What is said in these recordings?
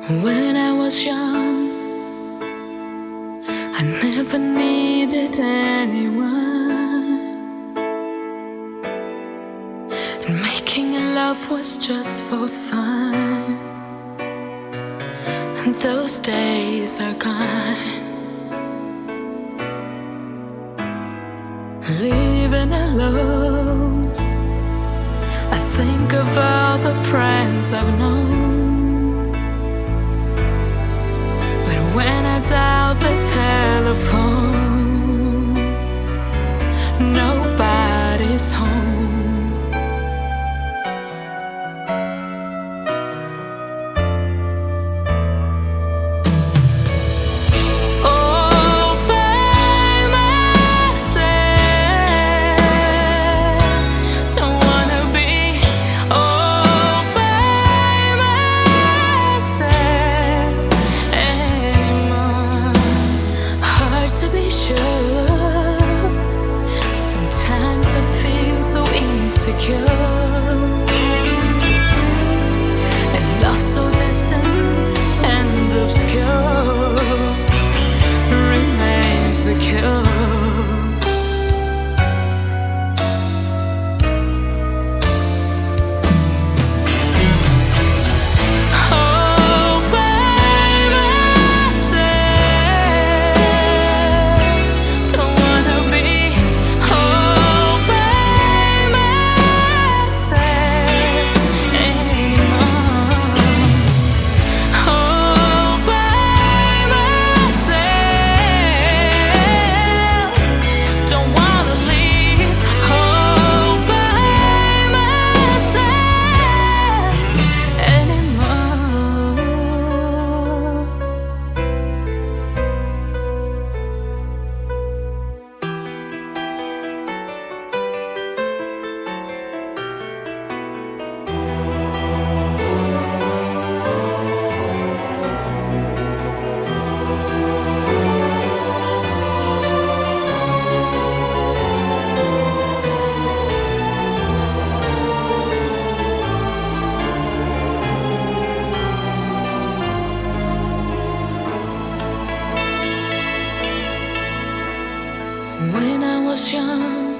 When I was young, I never needed anyone, and making love was just for fun. And those days are gone. Living alone, I think of all the friends I've known. When I dial the telephone, nobody's home. All by myself, don't wanna be all by myself anymore. Hard to be sure. Sometimes I feel so insecure, and love so distant and obscure remains the cure. All by myself, don't wanna be all by myself anymore. All by myself, don't wanna leave. All by myself anymore. When I was young,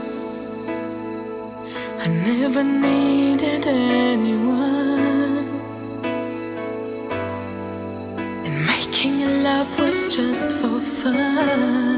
I never needed anyone, and making love was just for fun.